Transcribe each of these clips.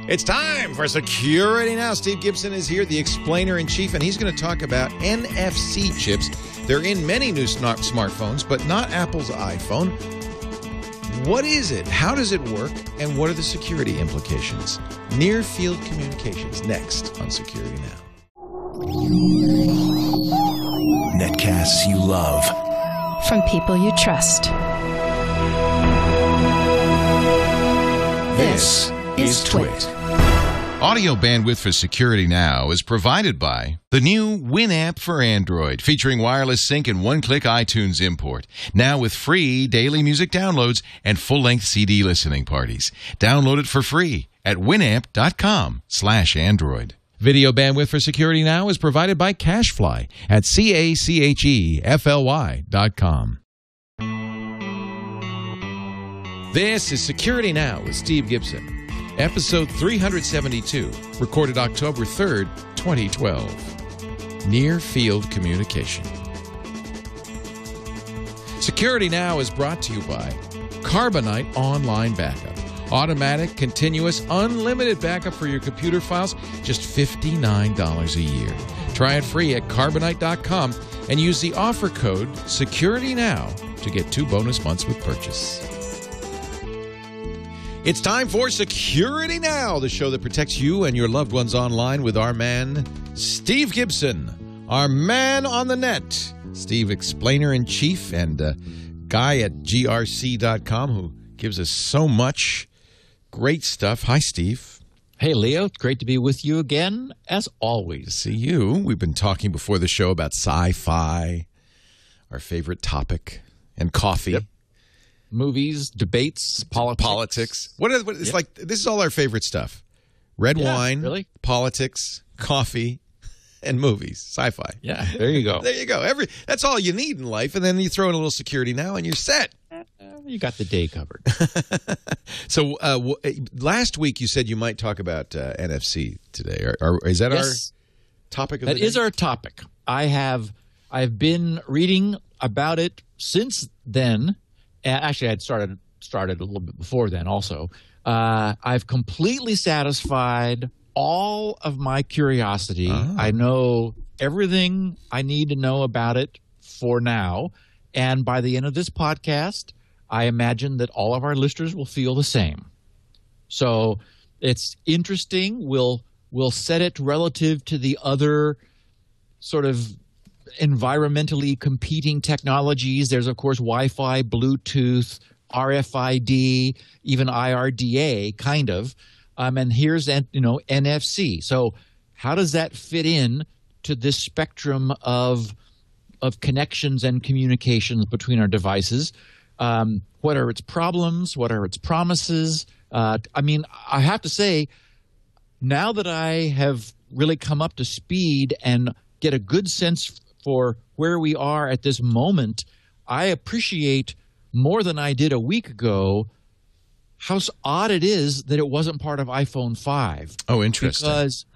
It's time for Security Now. Steve Gibson is here, the explainer-in-chief, and he's going to talk about NFC chips. They're in many new smartphones, but not Apple's iPhone. What is it? How does it work? And what are the security implications? Near-field communications, next on Security Now. Netcasts you love. From people you trust. This is TWiT. Audio bandwidth for Security Now is provided by the new Winamp for Android, featuring wireless sync and one-click iTunes import. Now with free daily music downloads and full-length CD listening parties. Download it for free at winamp.com/Android. Video bandwidth for Security Now is provided by CacheFly at CacheFly.com. This is Security Now with Steve Gibson. Episode 372, recorded October 3rd, 2012. Near-field communication. Security Now is brought to you by Carbonite Online Backup. Automatic, continuous, unlimited backup for your computer files, just $59 a year. Try it free at Carbonite.com and use the offer code SecurityNow to get 2 bonus months with purchase. It's time for Security Now, the show that protects you and your loved ones online with our man, Steve Gibson, our man on the net. Steve, explainer-in-chief and guy at GRC.com who gives us so much great stuff. Hi, Steve. Hey, Leo. Great to be with you again, as always. See you. We've been talking before the show about sci-fi, our favorite topic, and coffee. Yep. Movies, debates, politics. It's like this is all our favorite stuff. Red wine, really? Politics, coffee, and movies. Sci-fi. Yeah, there you go. There you go. That's all you need in life, and then you throw in a little Security Now and you're set. You got the day covered. So last week you said you might talk about NFC today. Is that our topic of the day? That is our topic. I've been reading about it since then. Actually, I'd started a little bit before then also. I've completely satisfied all of my curiosity. Oh. I know everything I need to know about it for now. And by the end of this podcast, I imagine that all of our listeners will feel the same. So it's interesting. We'll set it relative to the other sort of environmentally competing technologies. There's, of course, Wi-Fi, Bluetooth, RFID, even IRDA, kind of. And here's, NFC. So how does that fit in to this spectrum of connections and communications between our devices? What are its problems? What are its promises? I have to say, now that I have really come up to speed and get a good sense for where we are at this moment, I appreciate more than I did a week ago how odd it is that it wasn't part of iPhone 5. Oh, interesting. Because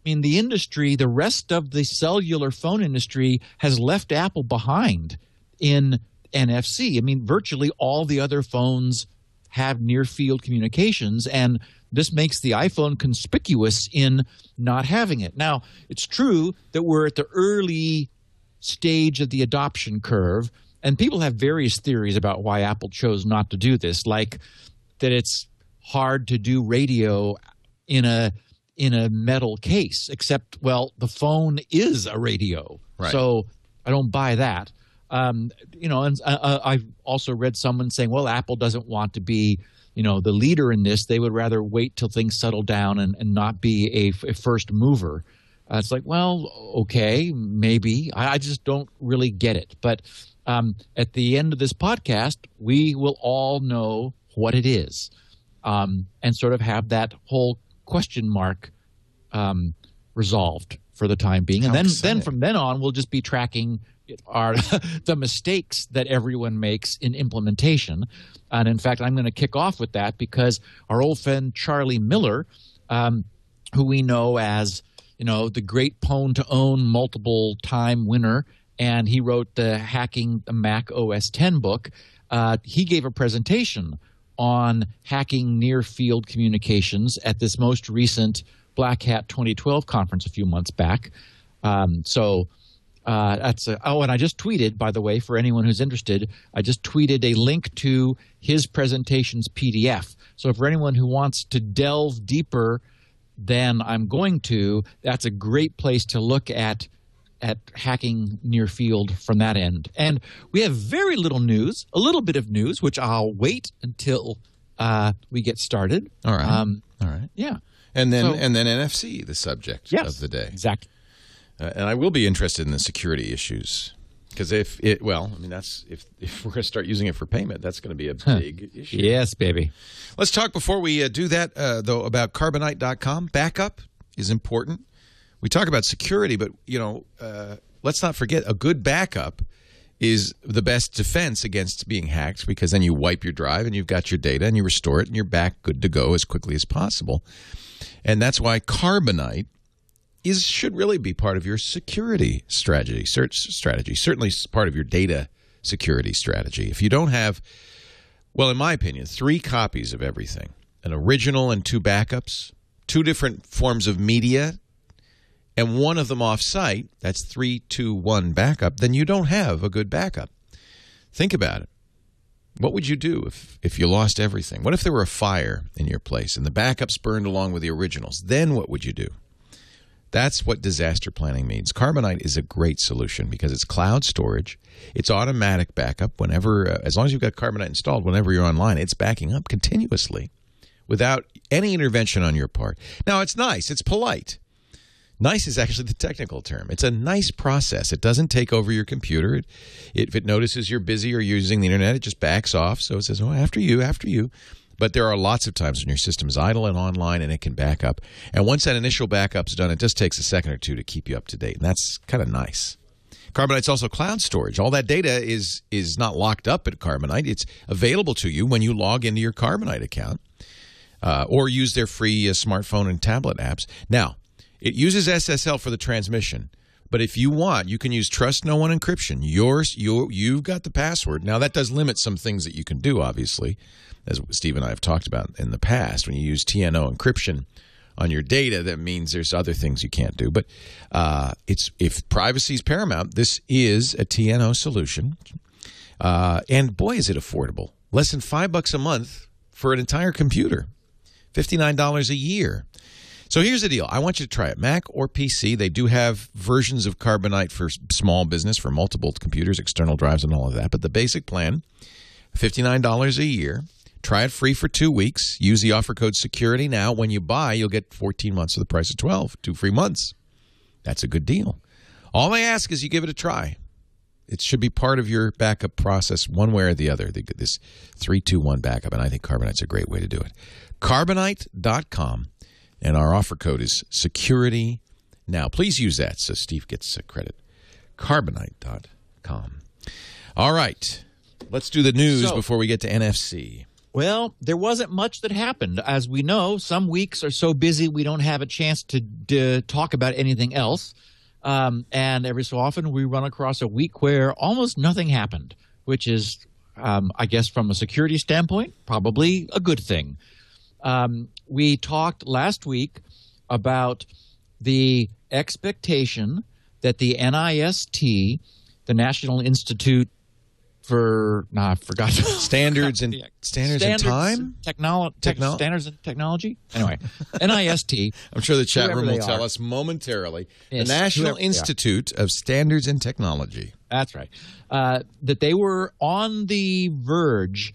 the industry, the rest of the cellular phone industry has left Apple behind in NFC. Virtually all the other phones have near-field communications, and this makes the iPhone conspicuous in not having it. Now, it's true that we're at the early stage of the adoption curve, and people have various theories about why Apple chose not to do this, like that it's hard to do radio in a metal case, except, well, the phone is a radio. Right. So I don't buy that. And I've also read someone saying, well, Apple doesn't want to be, the leader in this. They would rather wait till things settle down and not be a first mover. It's like, well, okay, maybe. I just don't really get it. But at the end of this podcast, we will all know what it is and sort of have that whole question mark resolved for the time being. And then from then on, we'll just be tracking the mistakes that everyone makes in implementation. And in fact, I'm going to kick off with that because our old friend Charlie Miller, who we know as the great Pwn to Own multiple time winner, and he wrote the Hacking the Mac OS X book. He gave a presentation on hacking near-field communications at this most recent Black Hat 2012 conference a few months back. And I just tweeted, by the way, for anyone who's interested, I just tweeted a link to his presentation's PDF. So for anyone who wants to delve deeper than I'm going to, that's a great place to look at hacking near field from that end. And we have very little news, a little bit of news, which I'll wait until we get started. All right. All right. Yeah. And then NFC, the subject of the day. Exactly. And I will be interested in the security issues because if we're going to start using it for payment, that's going to be a big issue. Yes, baby. Let's talk before we do that, though, about Carbonite.com. Backup is important. We talk about security, but let's not forget a good backup is the best defense against being hacked because then you wipe your drive and you've got your data and you restore it and you're back good to go as quickly as possible. And that's why Carbonite should really be part of your security strategy, search strategy, certainly part of your data security strategy. If you don't have, well, in my opinion, 3 copies of everything, an original and 2 backups, 2 different forms of media, and one of them off-site, that's 3, 2, 1 backup, then you don't have a good backup. Think about it. What would you do if you lost everything? What if there were a fire in your place and the backups burned along with the originals? Then what would you do? That's what disaster planning means. Carbonite is a great solution because it's cloud storage. It's automatic backup whenever, as long as you've got Carbonite installed, whenever you're online, it's backing up continuously without any intervention on your part. Now, it's nice. It's polite. Nice is actually the technical term. It's a nice process. It doesn't take over your computer. If it notices you're busy or using the internet, it just backs off. So it says, oh, after you. But there are lots of times when your system is idle and online and it can back up. And once that initial backup's done, it just takes a second or two to keep you up to date. And that's kind of nice. Carbonite's also cloud storage. All that data is not locked up at Carbonite. It's available to you when you log into your Carbonite account or use their free smartphone and tablet apps. Now, it uses SSL for the transmission. But if you want, you can use trust no one encryption. You've got the password. Now, that does limit some things that you can do, obviously, as Steve and I have talked about in the past. When you use TNO encryption on your data, that means there's other things you can't do. But if privacy is paramount, this is a TNO solution. And boy, is it affordable. Less than $5 a month for an entire computer. $59 a year. So here's the deal. I want you to try it. Mac or PC, they do have versions of Carbonite for small business, for multiple computers, external drives, and all of that. But the basic plan, $59 a year. Try it free for 2 weeks. Use the offer code SECURITY now. When you buy, you'll get 14 months for the price of 12, 2 free months. That's a good deal. All I ask is you give it a try. It should be part of your backup process one way or the other, this 3-2-1 backup, and I think Carbonite's a great way to do it. Carbonite.com. And our offer code is SECURITY now. Please use that so Steve gets credit. Carbonite.com. All right. Let's do the news before we get to NFC. Well, there wasn't much that happened. As we know, some weeks are so busy we don't have a chance to talk about anything else. And every so often we run across a week where almost nothing happened, which is, I guess from a security standpoint, probably a good thing. We talked last week about the expectation that the NIST, the National Institute for I forgot Standards and Time? Standards and Technology? Anyway, NIST. I'm sure the chat room will tell us momentarily. The National Institute of Standards and Technology. That's right. That they were on the verge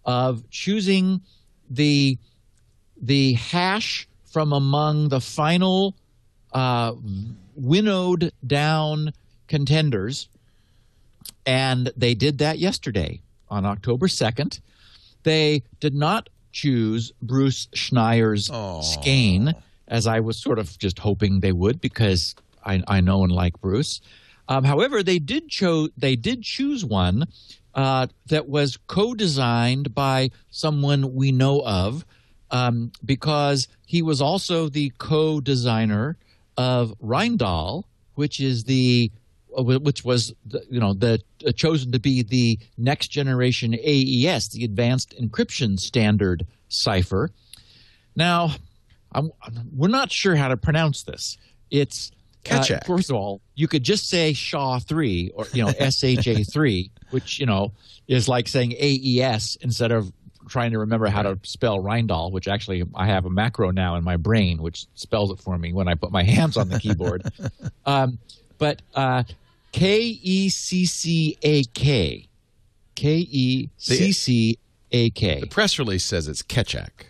of choosing the hash from among the final winnowed down contenders, and they did that yesterday on October 2nd. They did not choose Bruce Schneier's skein, as I was sort of just hoping they would, because I know and like Bruce. However, they did choose one that was co-designed by someone we know of, because he was also the co-designer of Rheindal, which is the which was chosen to be the next generation AES, the Advanced Encryption Standard cipher. Now, we're not sure how to pronounce this. It's first of all, you could just say SHA-3 or SHA-3, which is like saying AES instead of trying to remember how to spell Rheindal, which actually I have a macro now in my brain which spells it for me when I put my hands on the keyboard. But K-E-C-C-A-K. K-E-C-C-A-K. The press release says it's Ketchak.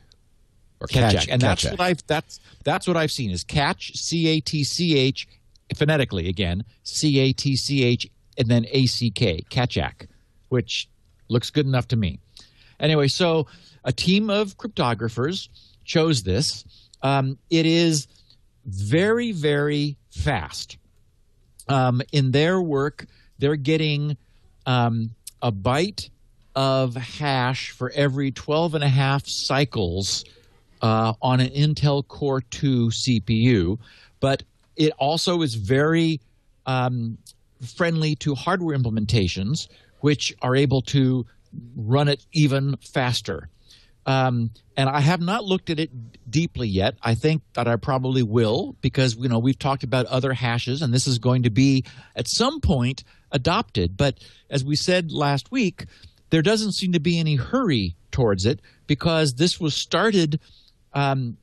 Or Ketchak. And Ketchak. that's what I've seen is catch, C-A-T-C-H, phonetically again, C-A-T-C-H, and then A-C-K, Ketchak, which looks good enough to me. Anyway, so a team of cryptographers chose this. It is very, very fast. In their work, they're getting a byte of hash for every 12 and a half cycles on an Intel Core 2 CPU, but it also is very friendly to hardware implementations, which are able to run it even faster. And I have not looked at it deeply yet. I think that I probably will because, we've talked about other hashes, and this is going to be at some point adopted. But as we said last week, there doesn't seem to be any hurry towards it because this was started 8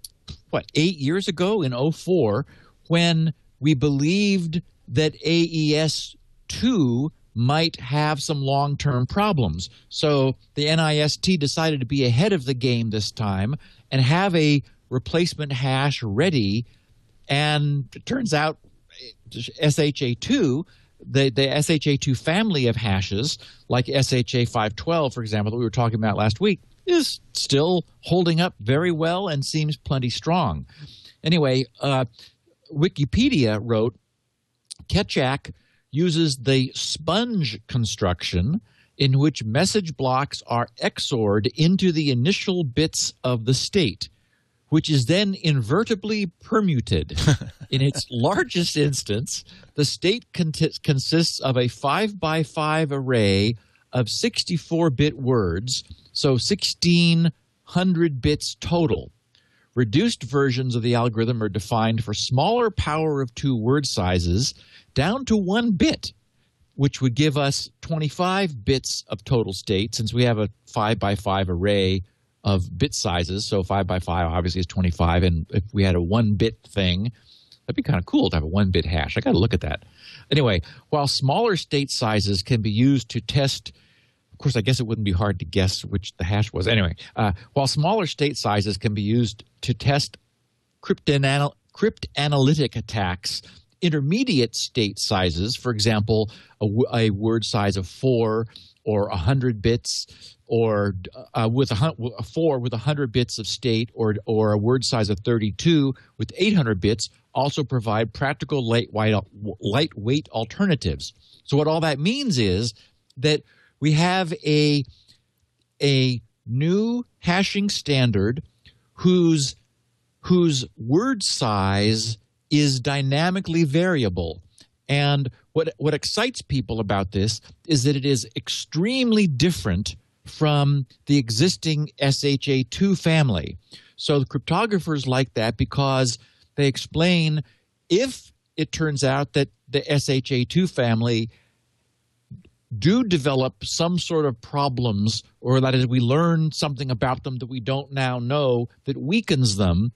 years ago in 2004 when we believed that AES-2 might have some long-term problems. So the NIST decided to be ahead of the game this time and have a replacement hash ready. And it turns out SHA-2, the SHA-2 family of hashes, like SHA-512, for example, that we were talking about last week, is still holding up very well and seems plenty strong. Anyway, Wikipedia wrote, Ketchak uses the sponge construction in which message blocks are XORed into the initial bits of the state, which is then invertibly permuted. In its largest instance, the state consists of a 5x5 array of 64-bit words, so 1,600 bits total. Reduced versions of the algorithm are defined for smaller power of 2 word sizes down to 1 bit, which would give us 25 bits of total state since we have a 5x5 array of bit sizes. So 5x5 obviously is 25, and if we had a 1-bit thing, that'd be kind of cool to have a 1-bit hash. I got to look at that. Anyway, while smaller state sizes can be used to test, of course, I guess it wouldn't be hard to guess which the hash was. Anyway, while smaller state sizes can be used to test cryptanalytic attacks, intermediate state sizes, for example, a word size of 4 or 100 bits, or with a 4 with 100 bits of state, or a word size of 32 with 800 bits, also provide practical lightweight alternatives. So what all that means is that we have a new hashing standard whose word size is dynamically variable. And what excites people about this is that it is extremely different from the existing SHA-2 family. So the cryptographers like that because they explain if it turns out that the SHA-2 family do develop some sort of problems, or that is we learn something about them that we don't now know that weakens them,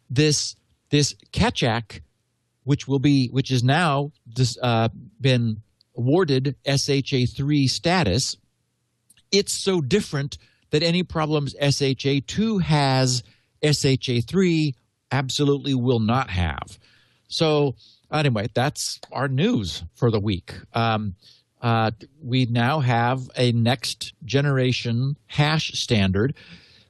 this Ketchak, which is now been awarded SHA-3 status, it's so different that any problems SHA-2 has, SHA-3 absolutely will not have. So anyway, that's our news for the week. We now have a next generation hash standard.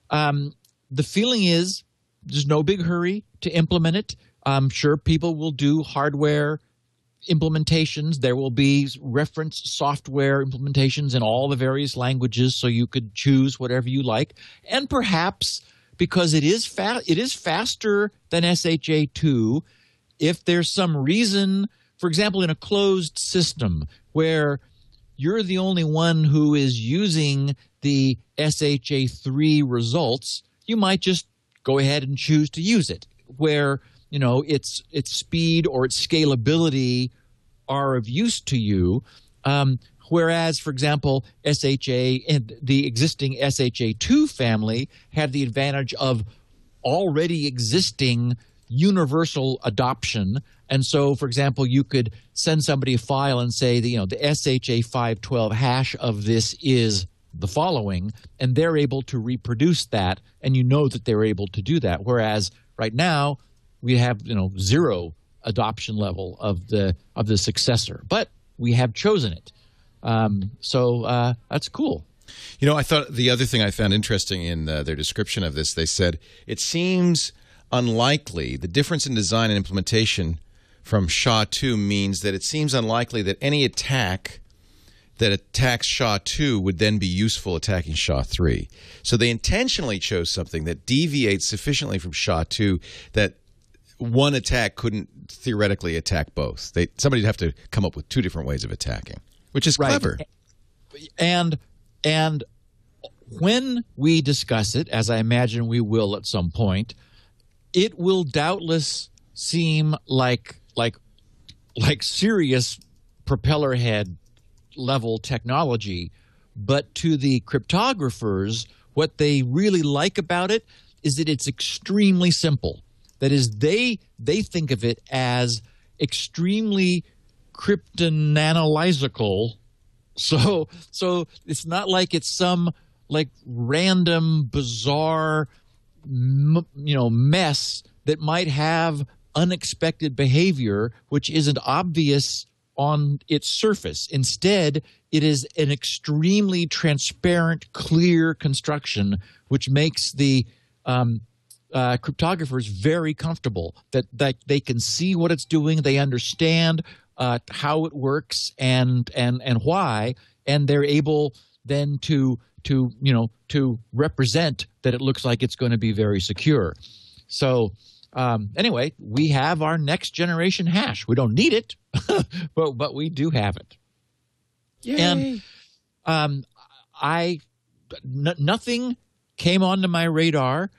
The feeling is there's no big hurry to implement it. I'm sure people will do hardware implementations. There will be reference software implementations in all the various languages, so you could choose whatever you like. And perhaps because it is faster than SHA-2, if there's some reason for example, in a closed system where you're the only one who is using the SHA-3 results, you might just go ahead and choose to use it, where its speed or its scalability are of use to you. Whereas, for example, the existing SHA-2 family had the advantage of already existing universal adoption. And so, for example, you could send somebody a file and say, the SHA-512 hash of this is the following, and they're able to reproduce that, and that they're able to do that. Whereas right now we have zero adoption level of the successor, but we have chosen it. So that's cool. I thought the other thing I found interesting in their description of this, they said it seems unlikely, the difference in design and implementation from SHA-2 means that it seems unlikely that any attack that attacks SHA-2 would then be useful attacking SHA-3. So they intentionally chose something that deviates sufficiently from SHA-2 that one attack couldn't theoretically attack both. Somebody'd have to come up with two different ways of attacking, which is clever. And when we discuss it, as I imagine we will at some point, it will doubtless seem like serious propeller head level technology, but to the cryptographers, what they really like about it is that it's extremely simple. That is, they think of it as extremely cryptanalysical. So it's not like it's some random bizarre mess that might have unexpected behavior which isn't obvious on its surface. Instead, it is an extremely transparent, clear construction which makes the cryptographers very comfortable that they can see what it's doing, they understand how it works and why, and they're able then to represent that it looks like it's going to be very secure. So anyway, we have our next generation hash. We don't need it, but we do have it. Yay. And nothing came onto my radar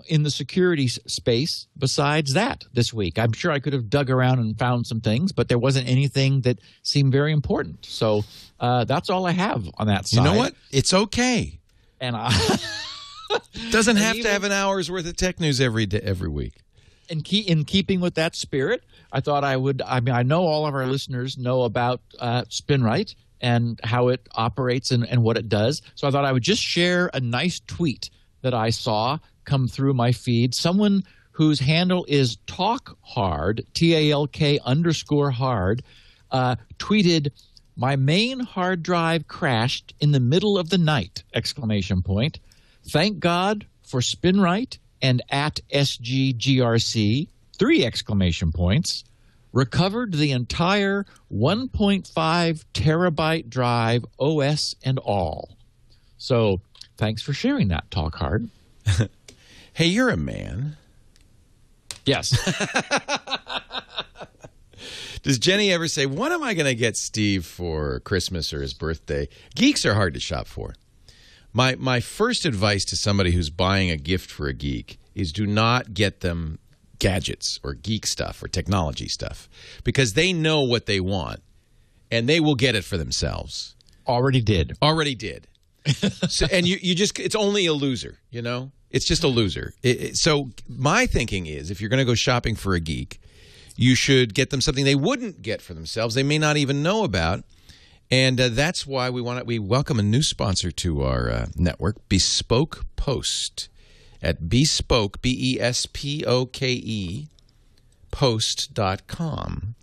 in the security space besides that this week. I'm sure I could have dug around and found some things, but there wasn't anything that seemed very important. So that's all I have on that side. You know what? It's okay. And doesn't have to have an hour's worth of tech news every week. In keeping with that spirit, I thought I would. I mean, I know all of our listeners know about Spinrite and how it operates and what it does. So I thought I would just share a nice tweet that I saw come through my feed. Someone whose handle is talkhard, TALK_hard, tweeted, "My main hard drive crashed in the middle of the night! ! Thank God for Spinrite and at SGGRC, 3! Recovered the entire 1.5 terabyte drive, OS and all." So thanks for sharing that, Talkhard. Hey, you're a man. Yes. Does Jenny ever say, what am I going to get Steve for Christmas or his birthday? Geeks are hard to shop for. My first advice to somebody who's buying a gift for a geek is do not get them gadgets or geek stuff or technology stuff, because they know what they want and they will get it for themselves. Already did. So, and you just, it's only a loser, you know? It's just a loser. So my thinking is, if you're going to go shopping for a geek, you should get them something they wouldn't get for themselves, they may not even know about. And that's why we welcome a new sponsor to our network, Bespoke Post, at Bespoke, BESPOKE, post.com.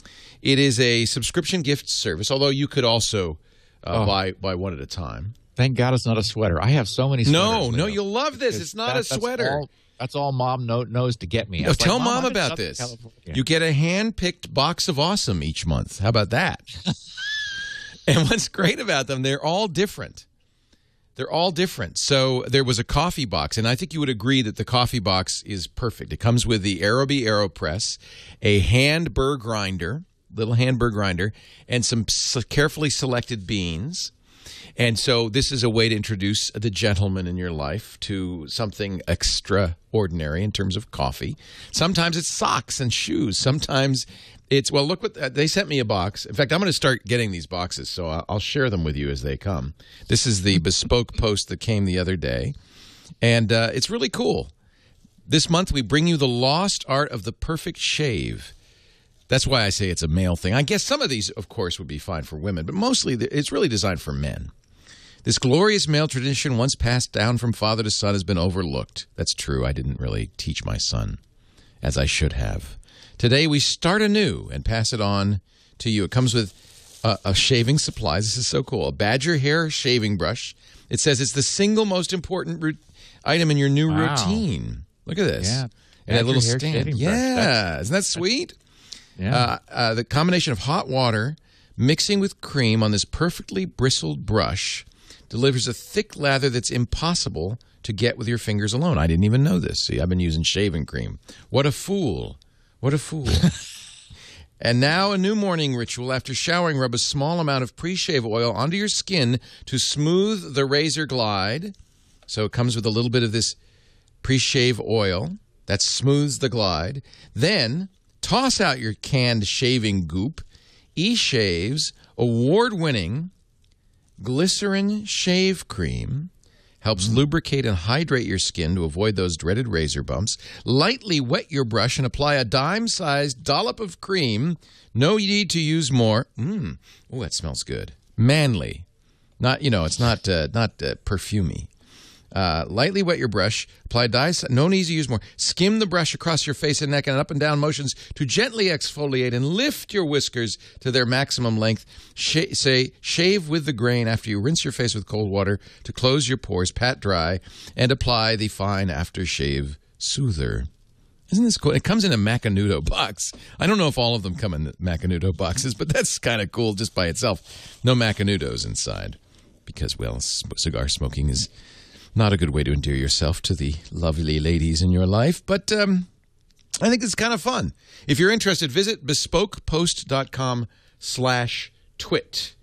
It is a subscription gift service, although you could also buy one at a time. Thank God it's not a sweater. I have so many sweaters. No, you'll love this. It's not a sweater. That's all Mom knows to get me. No, tell Mom about this. You get a hand-picked box of awesome each month. How about that? And what's great about them, they're all different. They're all different. So there was a coffee box, and I think you would agree that the coffee box is perfect. It comes with the Aerobee AeroPress, a hand burr grinder, little Hamburg grinder, and some carefully selected beans. And so this is a way to introduce the gentleman in your life to something extraordinary in terms of coffee. Sometimes it's socks and shoes. Sometimes it's, well, look what they sent me a box. In fact, I'm going to start getting these boxes, so I'll share them with you as they come. This is the Bespoke Post that came the other day, and it's really cool. This month, we bring you the lost art of the perfect shave. That's why I say it's a male thing. I guess some of these, of course, would be fine for women, but mostly it's really designed for men. This glorious male tradition, once passed down from father to son, has been overlooked. That's true. I didn't really teach my son, as I should have. Today, we start anew and pass it on to you. It comes with a shaving supplies. This is so cool. A badger hair shaving brush. It says it's the single most important item in your new routine. Look at this. Yeah. And that little Hair stand. shaving brush. Yeah. Isn't that sweet? Yeah. The combination of hot water mixing with cream on this perfectly bristled brush delivers a thick lather that's impossible to get with your fingers alone. I didn't even know this. See, I've been using shaving cream. What a fool. What a fool. And now a new morning ritual. After showering, rub a small amount of pre-shave oil onto your skin to smooth the razor glide. So it comes with a little bit of this pre-shave oil that smooths the glide. Then toss out your canned shaving goop. eShave's award-winning glycerin shave cream helps lubricate and hydrate your skin to avoid those dreaded razor bumps. Lightly wet your brush and apply a dime-sized dollop of cream. No need to use more. Oh, that smells good. Manly. Not, it's not perfumey. Lightly wet your brush. Apply dye. No need to use more. Skim the brush across your face and neck in up and down motions to gently exfoliate and lift your whiskers to their maximum length. Shave with the grain after you rinse your face with cold water to close your pores, pat dry, and apply the fine aftershave soother. Isn't this cool? It comes in a Macanudo box. I don't know if all of them come in Macanudo boxes, but that's kind of cool just by itself. No Macanudos inside because, well, cigar smoking is not a good way to endear yourself to the lovely ladies in your life, but I think it's kind of fun. If you're interested, visit bespokepost.com/twit.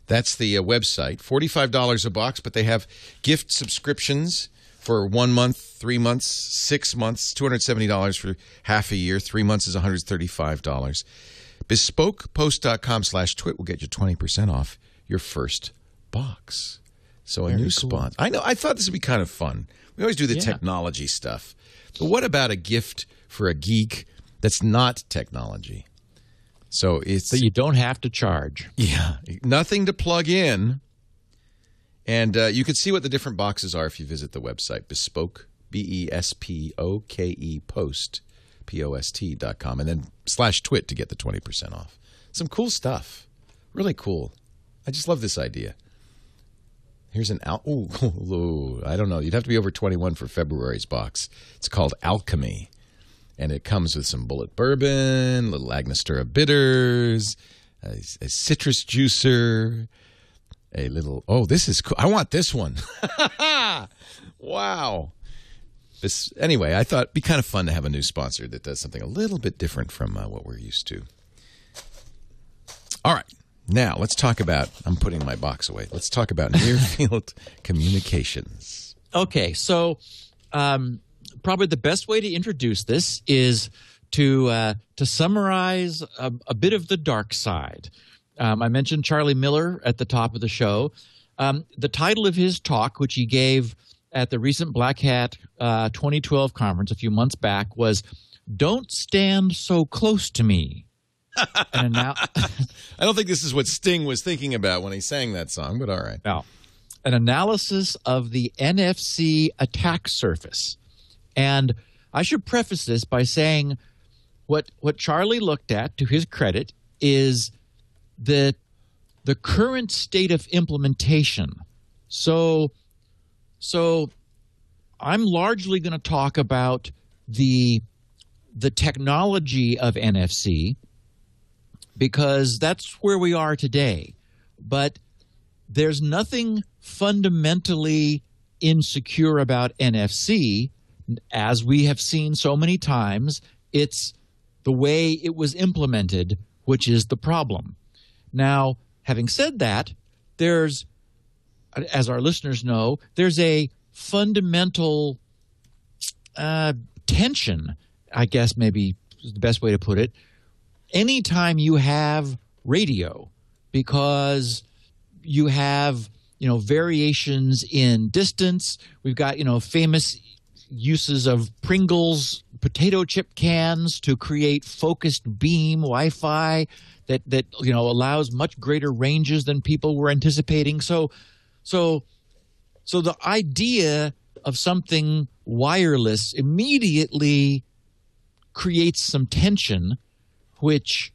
That's the website. $45 a box, but they have gift subscriptions for 1 month, 3 months, 6 months, $270 for half a year. 3 months is $135. Bespokepost.com/twit will get you 20% off your first box. So a new sponsor. I know. I thought this would be kind of fun. We always do the technology stuff. But what about a gift for a geek that's not technology? So you don't have to charge. Yeah. Nothing to plug in. And you can see what the different boxes are if you visit the website, Bespoke, BESPOKE, Post, POST.com, and then /twit to get the 20% off. Some cool stuff. Really cool. I just love this idea. Here's an I don't know. You'd have to be over 21 for February's box. It's called Alchemy, and it comes with some bullet bourbon, a little Angostura bitters, a citrus juicer, a little. Oh, this is cool. I want this one. Wow. Anyway, I thought it'd be kind of fun to have a new sponsor that does something a little bit different from what we're used to. All right. Now, let's talk about, I'm putting my box away. Let's talk about near-field communications. Okay, so probably the best way to introduce this is to summarize a bit of the dark side. I mentioned Charlie Miller at the top of the show. The title of his talk, which he gave at the recent Black Hat 2012 conference a few months back, was "Don't Stand So Close to Me." And now, I don't think this is what Sting was thinking about when he sang that song, but all right. Now, an analysis of the NFC attack surface. And I should preface this by saying what Charlie looked at, to his credit, is the current state of implementation. So I'm largely going to talk about the technology of NFC, because that's where we are today. But there's nothing fundamentally insecure about NFC. As we have seen so many times, it's the way it was implemented which is the problem. Now, having said that, there's, as our listeners know, there's a fundamental tension, I guess maybe is the best way to put it, anytime you have radio, because you have, variations in distance. We've got, famous uses of Pringles potato chip cans to create focused beam Wi-Fi that allows much greater ranges than people were anticipating. So the idea of something wireless immediately creates some tension, which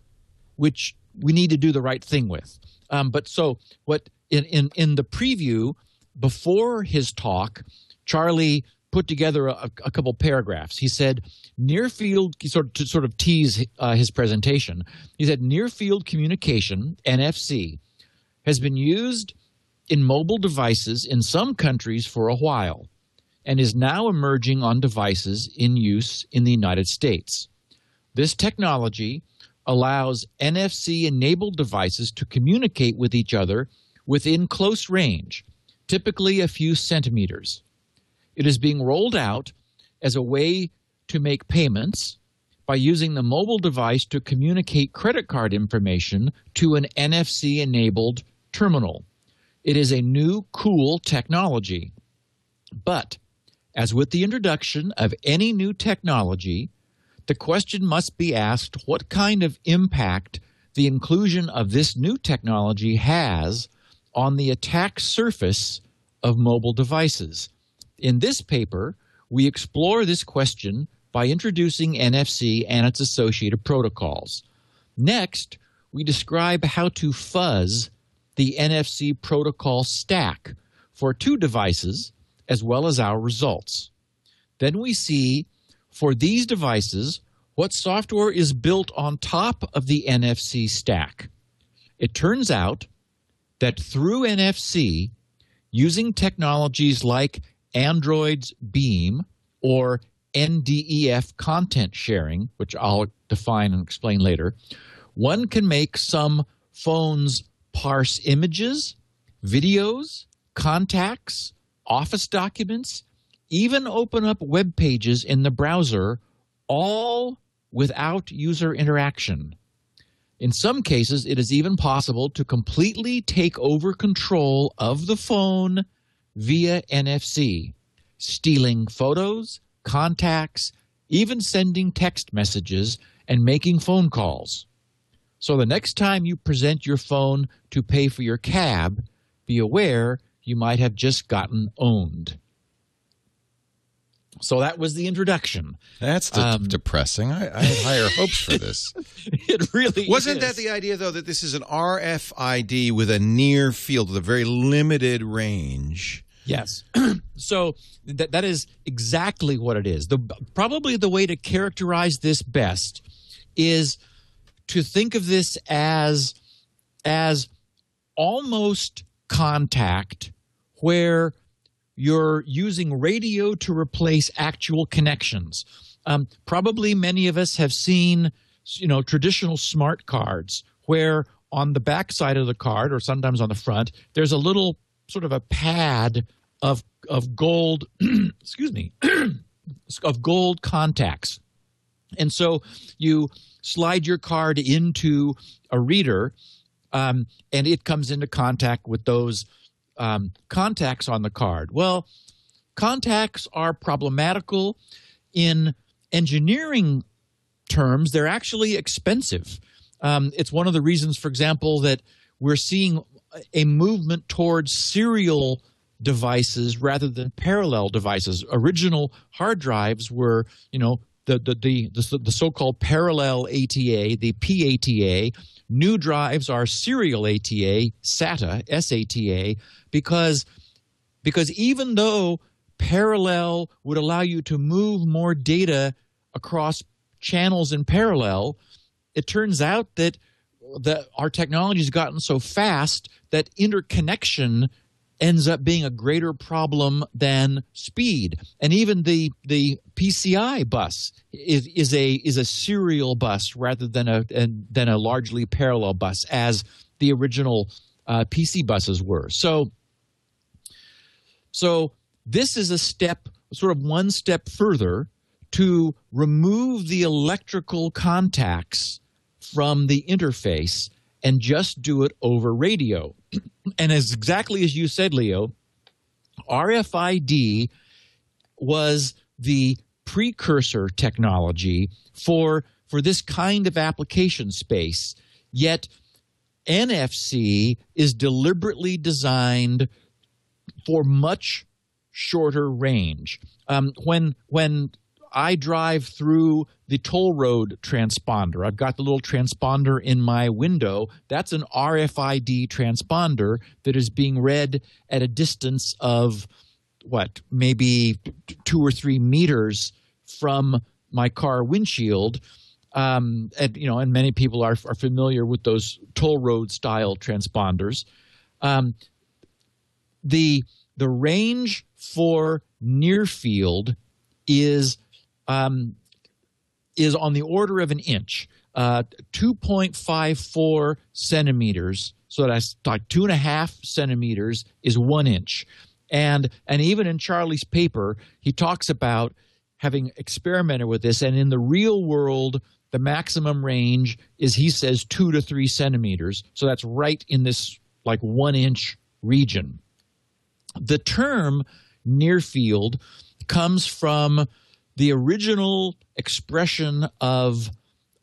we need to do the right thing with. But so what in the preview before his talk, Charlie put together a couple paragraphs. He said, near field, to sort of tease his presentation, he said, near field communication, NFC, has been used in mobile devices in some countries for a while and is now emerging on devices in use in the United States. This technology allows NFC-enabled devices to communicate with each other within close range, typically a few centimeters. It is being rolled out as a way to make payments by using the mobile device to communicate credit card information to an NFC-enabled terminal. It is a new, cool technology. But, as with the introduction of any new technology, the question must be asked what kind of impact the inclusion of this new technology has on the attack surface of mobile devices. In this paper, we explore this question by introducing NFC and its associated protocols. Next, we describe how to fuzz the NFC protocol stack for two devices, as well as our results. Then we see, for these devices, what software is built on top of the NFC stack. It turns out that through NFC, using technologies like Android's Beam or NDEF content sharing, which I'll define and explain later, one can make some phones parse images, videos, contacts, office documents, even open up web pages in the browser, all without user interaction. In some cases, it is even possible to completely take over control of the phone via NFC, stealing photos, contacts, even sending text messages and making phone calls. So the next time you present your phone to pay for your cab, be aware you might have just gotten owned. So that was the introduction. That's depressing. I had higher hopes for this. It really Wasn't is. that the idea, though, that this is an RFID with a near field, with a very limited range? Yes. So that is exactly what it is. Probably the way to characterize this best is to think of this as almost contact, where you're using radio to replace actual connections. Probably many of us have seen, traditional smart cards where on the back side of the card, or sometimes on the front, there's a little sort of a pad of gold, excuse me, of gold contacts. And so you slide your card into a reader, and it comes into contact with those contacts on the card. Well, contacts are problematical in engineering terms. They're actually expensive. It's one of the reasons, for example, that we're seeing a movement towards serial devices rather than parallel devices. Original hard drives were, the so-called parallel ATA, the PATA. New drives are serial ATA, SATA, SATA, because even though parallel would allow you to move more data across channels in parallel, it turns out that our technology has gotten so fast that interconnection ends up being a greater problem than speed. And even the PCI bus is a serial bus rather than a largely parallel bus, as the original PC buses were. So this is a step, sort of one step further, to remove the electrical contacts from the interface and just do it over radio. And exactly as you said, Leo, RFID was the precursor technology for this kind of application space, yet NFC is deliberately designed for much shorter range. When I drive through the toll road transponder, I've got the little transponder in my window. That's an RFID transponder that is being read at a distance of, maybe 2 or 3 meters from my car windshield. And many people are familiar with those toll road style transponders. The range for near field is on the order of an inch, 2.54 centimeters. So that's like 2.5 centimeters is 1 inch. And even in Charlie's paper, he talks about having experimented with this. And in the real world, the maximum range is, he says, 2 to 3 centimeters. So that's right in this like 1 inch region. The term near field comes from the original expression of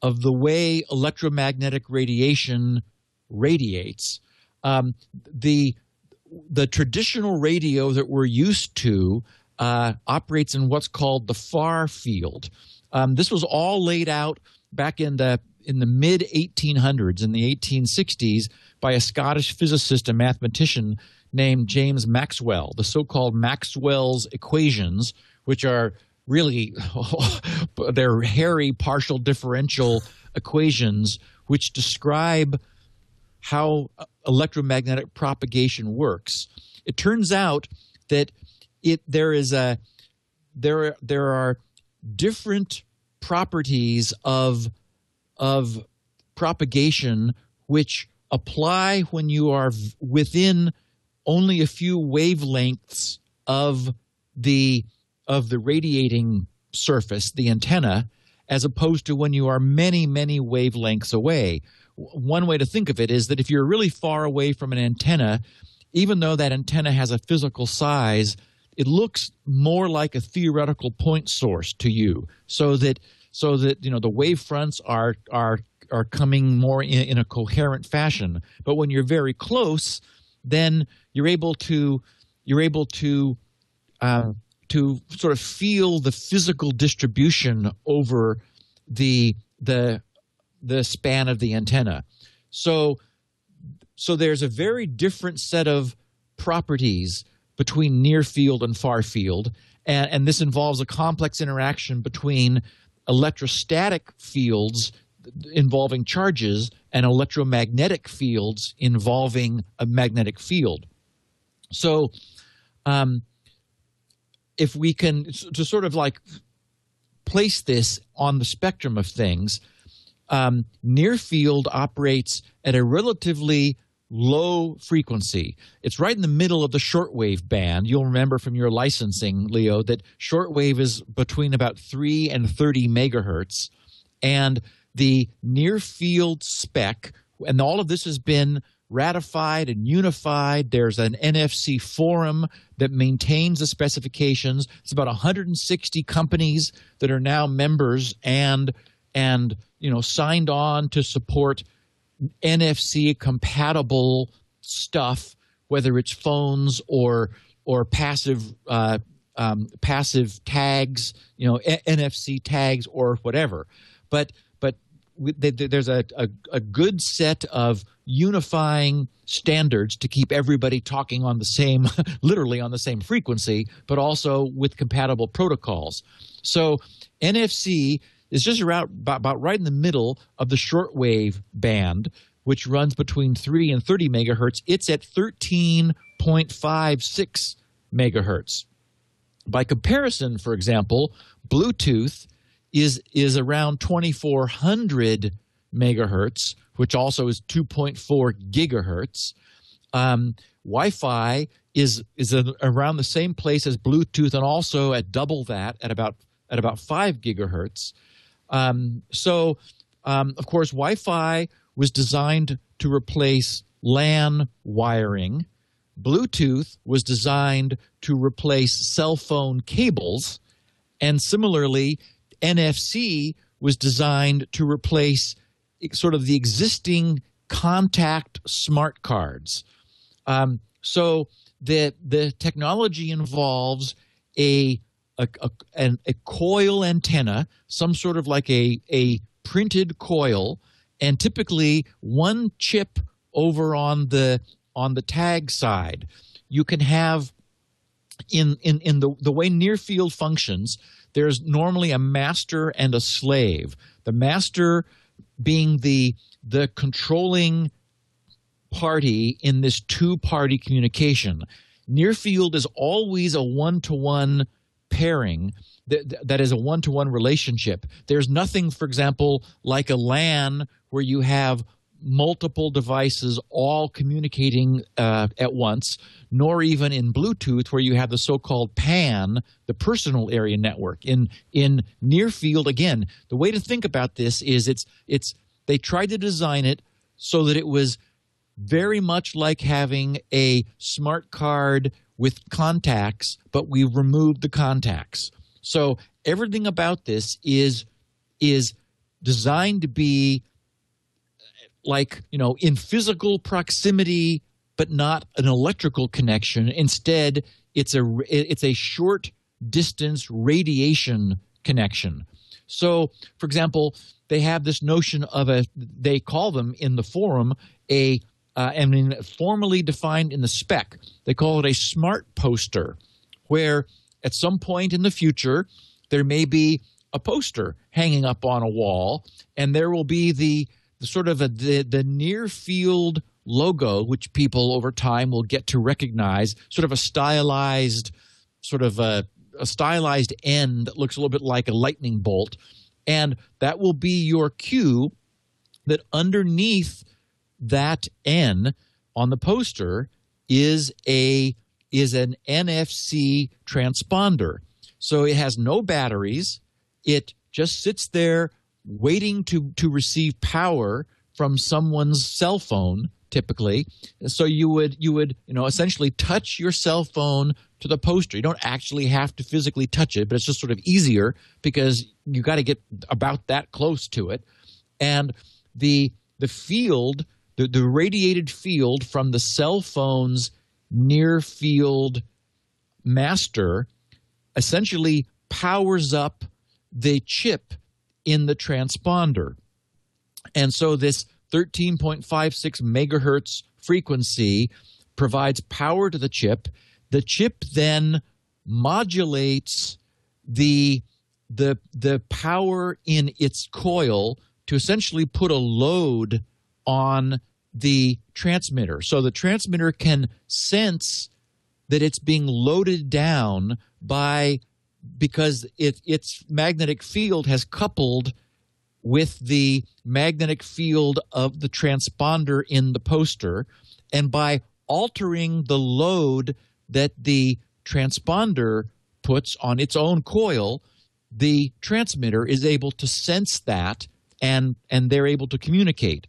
the way electromagnetic radiation radiates. The traditional radio that we're used to operates in what's called the far field. This was all laid out back in the mid 1800s, in the 1860s, by a Scottish physicist and mathematician named James Maxwell. The so-called Maxwell's equations, which are really they're hairy partial differential equations which describe how electromagnetic propagation works. It turns out that there are different properties of propagation which apply when you are within only a few wavelengths of the radiating surface, the antenna, as opposed to when you are many, many wavelengths away. One way to think of it is that if you're really far away from an antenna, even though that antenna has a physical size, it looks more like a theoretical point source to you, so that the wave fronts are coming more in a coherent fashion. But when you're very close, then you're able to sort of feel the physical distribution over the span of the antenna. So there's a very different set of properties between near field and far field, and this involves a complex interaction between electrostatic fields involving charges and electromagnetic fields involving a magnetic field. So if we can to sort of like place this on the spectrum of things, near field operates at a relatively low frequency. It's right in the middle of the shortwave band. You'll remember from your licensing, Leo, that shortwave is between about 3 and 30 megahertz. And the near field spec, and all of this has been ratified and unified. There's an NFC forum that maintains the specifications. It's about 160 companies that are now members and signed on to support NFC compatible stuff, whether it's phones or passive tags, NFC tags or whatever. But there's a good set of unifying standards to keep everybody talking on the same, literally on the same frequency, but also with compatible protocols. So NFC is just about right in the middle of the shortwave band, which runs between 3 and 30 megahertz. It's at 13.4 8.56 megahertz. By comparison, for example, Bluetooth is around 2400 megahertz, which also is 2.4 gigahertz. Wi-Fi is around the same place as Bluetooth, and also at double that, at about 5 gigahertz. Of course, Wi-Fi was designed to replace LAN wiring. Bluetooth was designed to replace cell phone cables, and similarly, NFC was designed to replace sort of the existing contact smart cards. So the technology involves a coil antenna, some sort of like a printed coil, and typically one chip over on the tag side. You can have in the way near field functions, there's normally a master and a slave. The master being the controlling party in this two-party communication. Near field is always a one-to-one pairing. That is a one-to-one relationship. There's nothing, for example, like a LAN where you have multiple devices all communicating at once, nor even in Bluetooth where you have the so-called PAN, the personal area network. In near field, again, the way to think about this is they tried to design it so that it was very much like having a smart card with contacts, but we removed the contacts. So everything about this is designed to be like, in physical proximity, but not an electrical connection. Instead, it's a short distance radiation connection. So, for example, they have this notion of they call them in the forum formally defined in the spec, they call it a smart poster, where at some point in the future, there may be a poster hanging up on a wall, and there will be the near field logo, which people over time will get to recognize, sort of a stylized end that looks a little bit like a lightning bolt. And that will be your cue that underneath that N on the poster is an NFC transponder. So it has no batteries. It just sits there waiting to receive power from someone's cell phone, typically. So you would essentially touch your cell phone to the poster. You don't actually have to physically touch it, but it's just sort of easier because you got to get about that close to it. And the field, the radiated field from the cell phone's near field master essentially powers up the chip in the transponder. And so this 13.56 megahertz frequency provides power to the chip. The chip then modulates the power in its coil to essentially put a load on the transmitter. So the transmitter can sense that it's being loaded down because its magnetic field has coupled with the magnetic field of the transponder in the poster. And by altering the load that the transponder puts on its own coil, the transmitter is able to sense that, and they're able to communicate.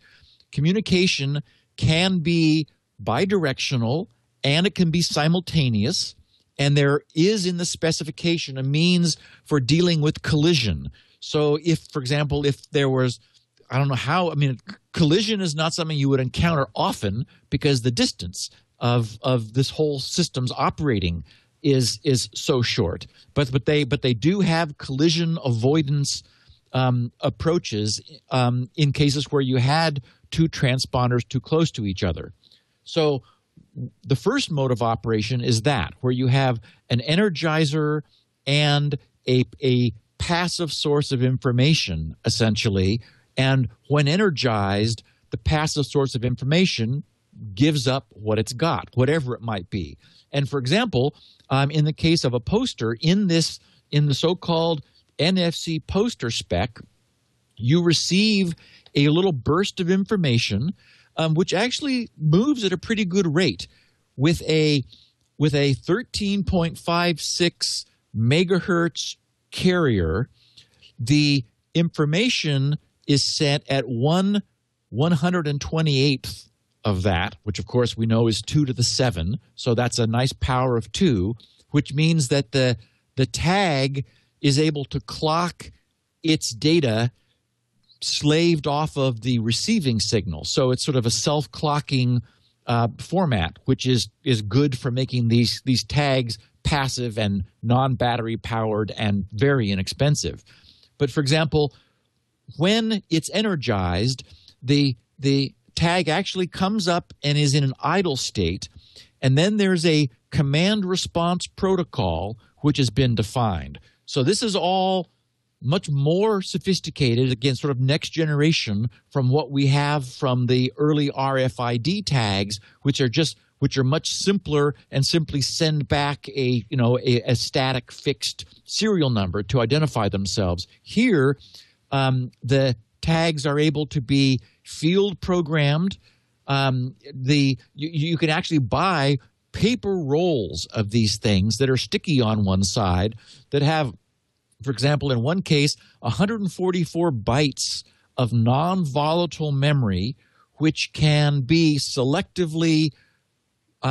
Communication can be bidirectional, and it can be simultaneous. And there is in the specification a means for dealing with collision. So if, for example, if there was, collision is not something you would encounter often because the distance of this whole system's operating is so short. But they do have collision avoidance approaches in cases where you had two transponders too close to each other. So the first mode of operation is that, where you have an energizer and a passive source of information, essentially. And when energized, the passive source of information, gives up what it's got, whatever it might be. And for example, in the case of a poster, in the so-called NFC poster spec, you receive a little burst of information, which actually moves at a pretty good rate. With a 13.56 megahertz carrier, the information is sent at 1/128th of that, which of course we know is 2 to the 7. So that's a nice power of 2, which means that the tag is able to clock its data slaved off of the receiving signal. So it's sort of a self-clocking format, which is good for making these tags passive and non-battery powered and very inexpensive. But for example, when it's energized, the tag actually comes up and is in an idle state, and then there's a command response protocol which has been defined. So this is all much more sophisticated, again, sort of next generation from what we have from the early RFID tags, which are much simpler and simply send back a static fixed serial number to identify themselves. Here, the tags are able to be field programmed. You can actually buy paper rolls of these things that are sticky on one side that have, for example, in one case, 144 bytes of non-volatile memory, which can be selectively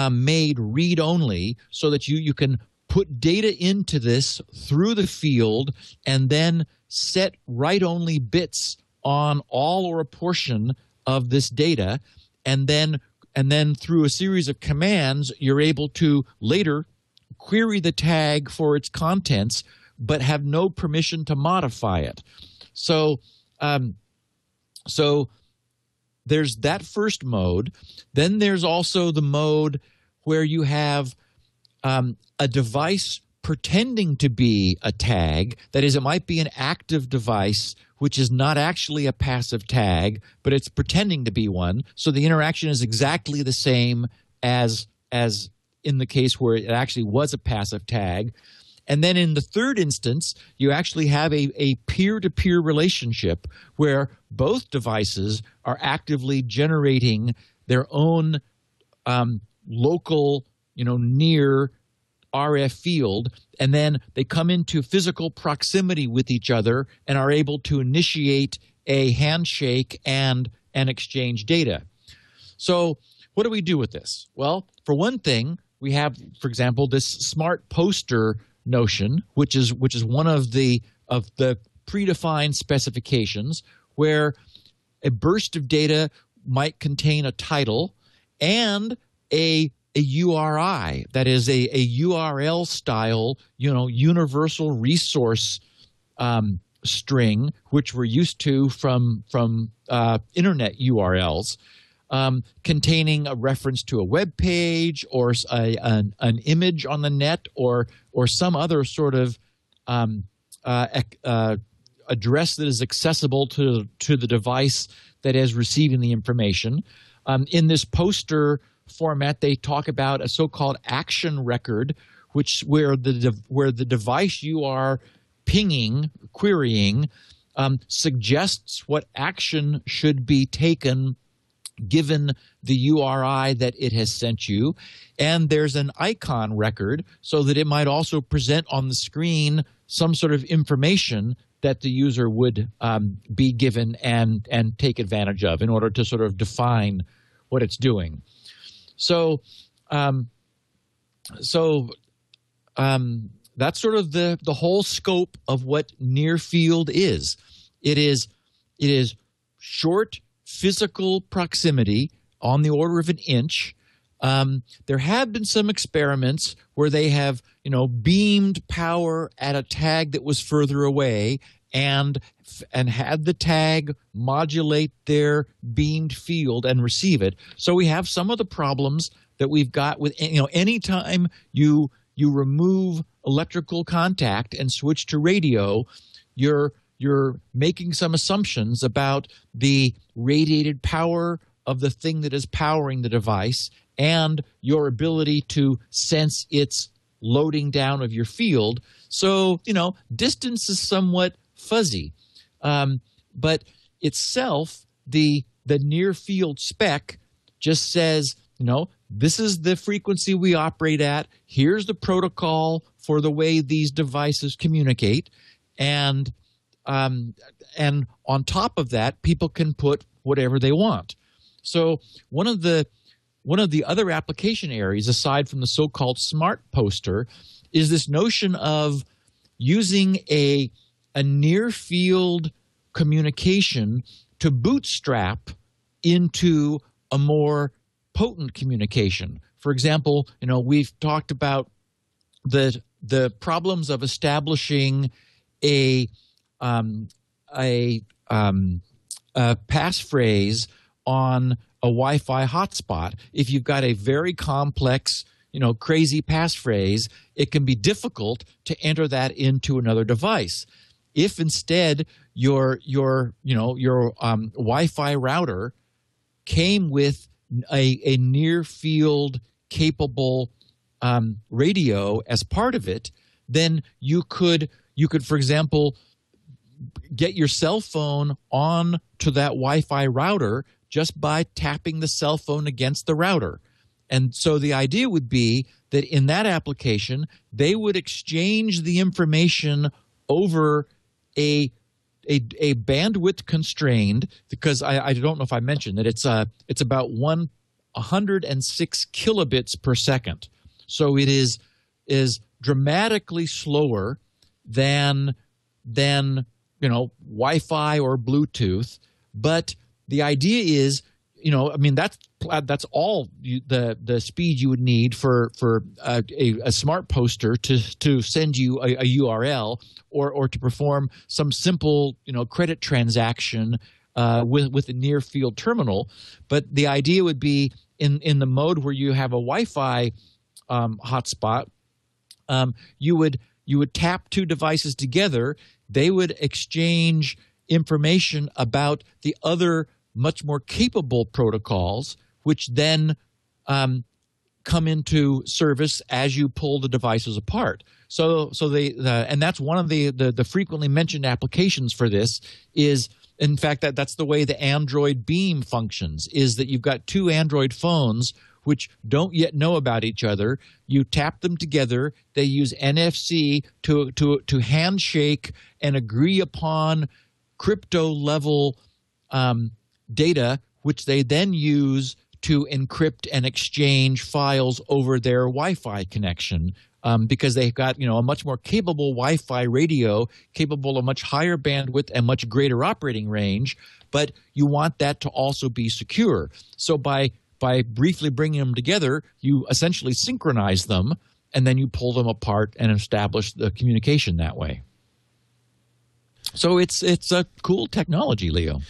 made read-only so that you can put data into this through the field and then set write-only bits on all or a portion of this data, and then through a series of commands, you're able to later query the tag for its contents, but have no permission to modify it. So there's that first mode. Then there's also the mode where you have a device pretending to be a tag. That is, it might be an active device, which is not actually a passive tag, but it's pretending to be one. So the interaction is exactly the same as in the case where it actually was a passive tag. And then in the third instance, you actually have a peer-to-peer relationship where both devices are actively generating their own local, near RF field, and then they come into physical proximity with each other and are able to initiate a handshake and exchange data. So what do we do with this? Well, for one thing, we have, for example, this smart poster notion, which is one of the predefined specifications, where a burst of data might contain a title and a URI, that is a URL style, universal resource string, which we're used to from internet URLs, containing a reference to a web page or an image on the net or some other sort of address that is accessible to the device that is receiving the information. In this poster format, they talk about a so-called action record, where the device you are querying, suggests what action should be taken given the URI that it has sent you. And there's an icon record so that it might also present on the screen some sort of information that the user would be given and take advantage of in order to sort of define what it's doing. So that's sort of the whole scope of what near field is. It is short physical proximity on the order of an inch. There have been some experiments where they have, beamed power at a tag that was further away and had the tag modulate their beamed field and receive it. So we have some of the problems that we've got with, anytime you remove electrical contact and switch to radio, you're making some assumptions about the radiated power of the thing that is powering the device and your ability to sense its loading down of your field. So, distance is somewhat fuzzy. But itself, the near field spec just says, this is the frequency we operate at. Here's the protocol for the way these devices communicate. And on top of that, people can put whatever they want. So one of the other application areas, aside from the so-called smart poster, is this notion of using a near field communication to bootstrap into a more potent communication. For example, we've talked about the problems of establishing a passphrase on a Wi-Fi hotspot. If you've got a very complex, crazy passphrase, it can be difficult to enter that into another device. If instead your Wi-Fi router came with a near field capable radio as part of it, then you could, for example, get your cell phone on to that Wi-Fi router just by tapping the cell phone against the router. And so the idea would be that in that application, they would exchange the information over a bandwidth constrained, because I don't know if I mentioned that it's about 106 kilobits per second. So it is dramatically slower than Wi-Fi or Bluetooth. But the idea is, that's all the speed you would need for a smart poster to send you a URL or to perform some simple credit transaction with a near field terminal. But the idea would be in the mode where you have a Wi-Fi hotspot, you would tap two devices together. They would exchange information about the other much more capable protocols, which then come into service as you pull the devices apart. So and that's one of the frequently mentioned applications for this is, in fact, that's the way the Android Beam functions, is that you've got two Android phones which don't yet know about each other. You tap them together. They use NFC to handshake and agree upon crypto-level data, which they then use to encrypt and exchange files over their Wi-Fi connection, because they've got a much more capable Wi-Fi radio, capable of much higher bandwidth and much greater operating range. But you want that to also be secure. So by briefly bringing them together, you essentially synchronize them, and then you pull them apart and establish the communication that way. So it's a cool technology, Leo.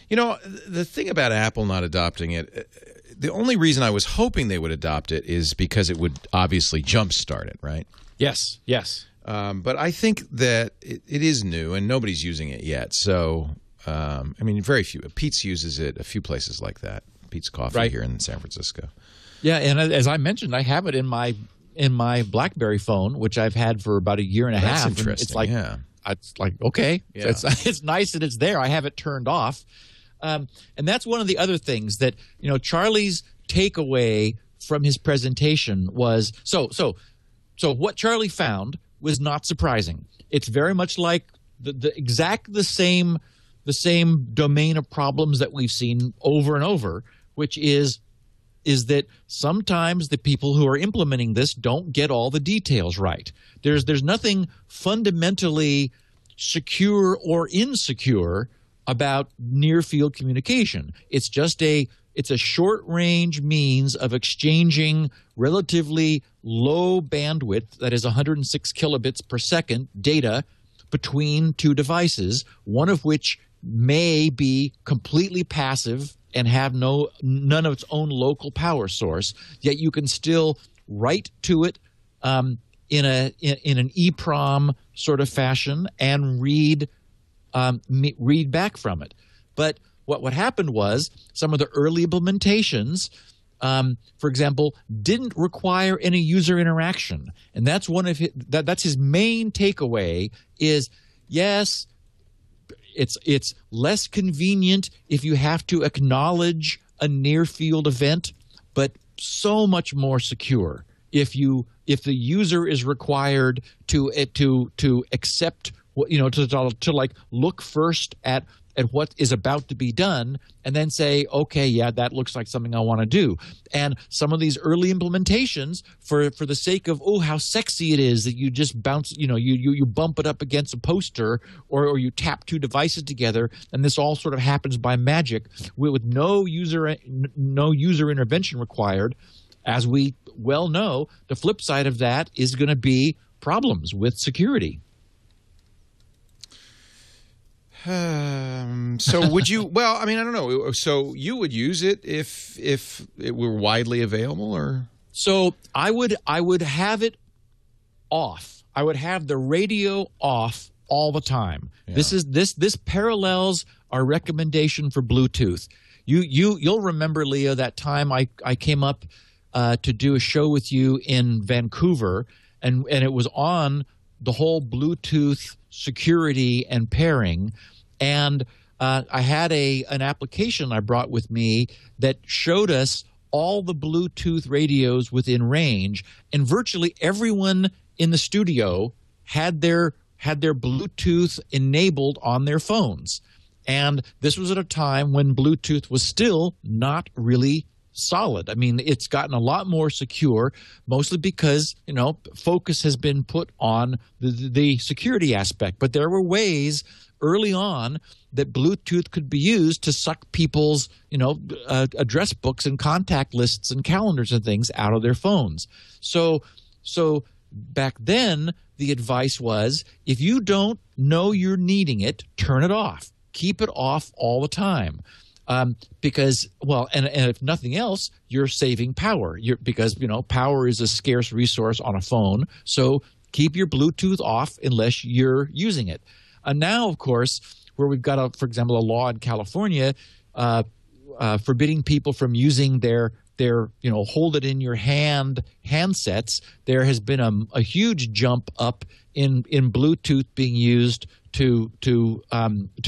The thing about Apple not adopting it, the only reason I was hoping they would adopt it is because it would obviously jumpstart it, right? Yes. But I think that it is new and nobody's using it yet. So, very few. Pete's uses it a few places like that. Pete's Coffee here in San Francisco. Yeah, and as I mentioned, I have it in my BlackBerry phone, which I've had for about a year and a half. That's interesting. It's like okay, yeah. It's nice that it's there. I have it turned off. And that's one of the other things that Charlie's takeaway from his presentation was so what Charlie found was not surprising. It's very much like the same domain of problems that we've seen over and over, which is that sometimes the people who are implementing this don't get all the details right. There's nothing fundamentally secure or insecure about near-field communication. It's just it's a short-range means of exchanging relatively low bandwidth, that is 106 kilobits per second, data between two devices, one of which may be completely passive and have none of its own local power source, yet you can still write to it in an EEPROM sort of fashion and read back from it. But what happened was some of the early implementations, for example, didn't require any user interaction, and that's that's his main takeaway. Is yes, it's less convenient if you have to acknowledge a near field event, but so much more secure if the user is required to accept what, to like look first at what is about to be done and then say, okay, yeah, that looks like something I want to do. And some of these early implementations, for the sake of, oh, how sexy it is that you just bounce, you bump it up against a poster or you tap two devices together, and this all sort of happens by magic with no user intervention required. As we well know, the flip side of that is going to be problems with security. So would you? Well, I mean, I don't know. So you would use it if it were widely available, or? So I would have it off. I would have the radio off all the time. Yeah. This parallels our recommendation for Bluetooth. You'll remember, Leo, that time I came up to do a show with you in Vancouver, and it was on the whole Bluetooth security and pairing, and I had an application I brought with me that showed us all the Bluetooth radios within range, and virtually everyone in the studio had their Bluetooth enabled on their phones. And this was at a time when Bluetooth was still not really solid. I mean, it's gotten a lot more secure, mostly because, focus has been put on the security aspect. But there were ways early on that Bluetooth could be used to suck people's, address books and contact lists and calendars and things out of their phones. So back then, the advice was, if you don't know you're needing it, turn it off. Keep it off all the time. Because, well, and if nothing else, you're saving power. Because power is a scarce resource on a phone. So keep your Bluetooth off unless you're using it. And now, of course, where we've got, for example, a law in California forbidding people from using their hold it in your hand handsets, there has been a huge jump up in Bluetooth being used to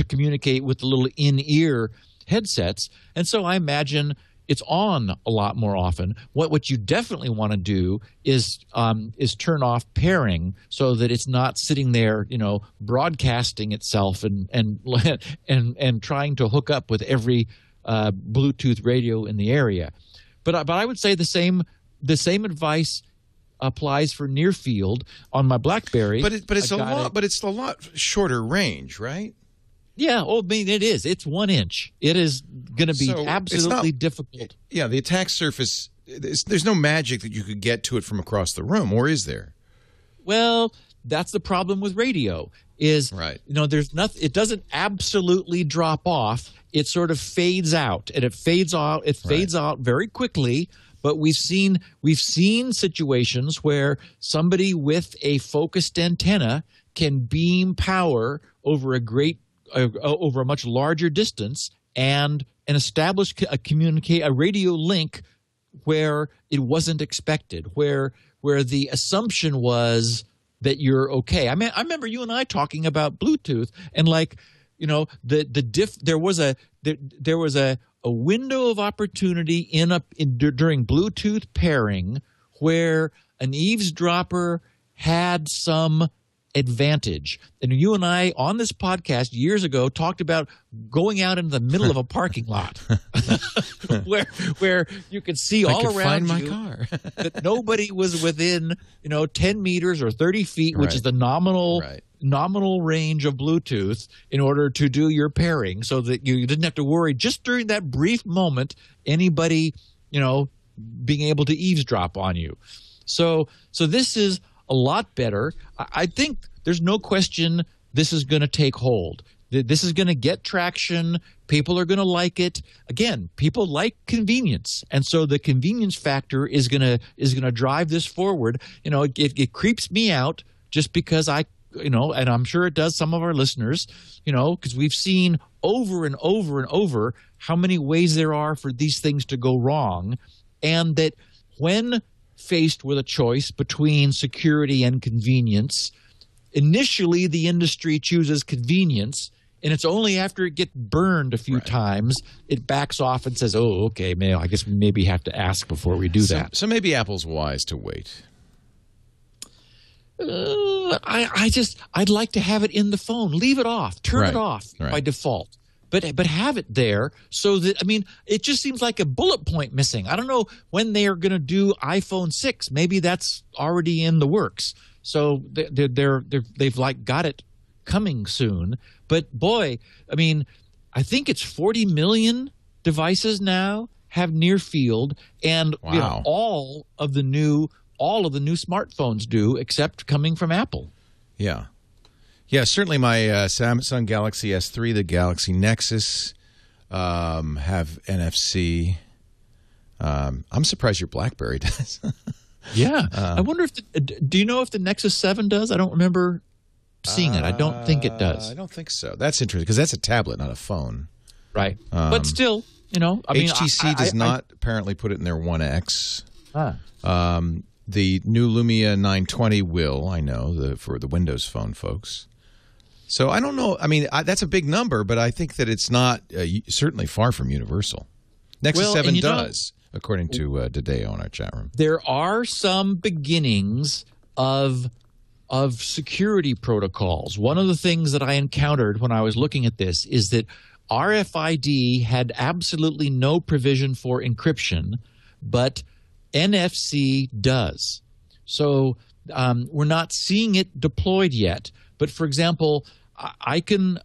communicate with the little in-ear headsets. And so I imagine it's on a lot more often. What you definitely want to do is turn off pairing so that it's not sitting there, broadcasting itself and trying to hook up with every Bluetooth radio in the area. But I would say the same advice applies for near field on my BlackBerry. But it's a lot shorter range, right? Yeah, I mean, it is. It's 1 inch. It is going to be absolutely difficult. Yeah, the attack surface, there's no magic that you could get to it from across the room, or is there? Well, that's the problem with radio is, right. There's nothing. It doesn't absolutely drop off. It sort of fades out, and it fades out. It fades out very quickly. But we've seen situations where somebody with a focused antenna can beam power over a much larger distance and establish a radio link where it wasn't expected, where the assumption was that you're okay. I mean, I remember you and I talking about Bluetooth, and there was a window of opportunity during Bluetooth pairing where an eavesdropper had some advantage. And you and I on this podcast years ago talked about going out in the middle of a parking lot where you could see all around my you car. that nobody was within 10 meters or 30 feet, which is the nominal range of Bluetooth, in order to do your pairing, so that you didn't have to worry just during that brief moment anybody being able to eavesdrop on you. So this is a lot better. I think there's no question this is going to take hold. This is going to get traction. People are going to like it. Again, people like convenience, and so the convenience factor is going to drive this forward. It creeps me out just because and I'm sure it does some of our listeners, because we've seen over and over and over how many ways there are for these things to go wrong, and that when faced with a choice between security and convenience, initially the industry chooses convenience, and it's only after it gets burned a few times it backs off and says, oh, okay, man, I guess we maybe have to ask before we do that. So maybe Apple's wise to wait. I'd like to have it in the phone. Leave it off. Turn it off by default. But have it there so that, I mean, it just seems like a bullet point missing. I don't know when they are going to do iPhone 6. Maybe that's already in the works. So they've like got it coming soon. But boy, I mean, I think it's 40 million devices now have near field, and you know, all of the new smartphones do, except coming from Apple. Yeah. Yeah, certainly my Samsung Galaxy S3, the Galaxy Nexus have NFC. I'm surprised your BlackBerry does. Yeah. I wonder if do you know if the Nexus 7 does? I don't remember seeing it. I don't think it does. I don't think so. That's interesting because that's a tablet, not a phone. Right. But still, you know, I mean, HTC does not apparently put it in their One X. The new Lumia 920 will, I know, for the Windows Phone folks. So I don't know. I mean, that's a big number, but I think that it's not certainly far from universal. Nexus 7 does, according to Dideo in our chat room. There are some beginnings of security protocols. One of the things that I encountered when I was looking at this is that RFID had absolutely no provision for encryption, but NFC does. So we're not seeing it deployed yet. But for example, I can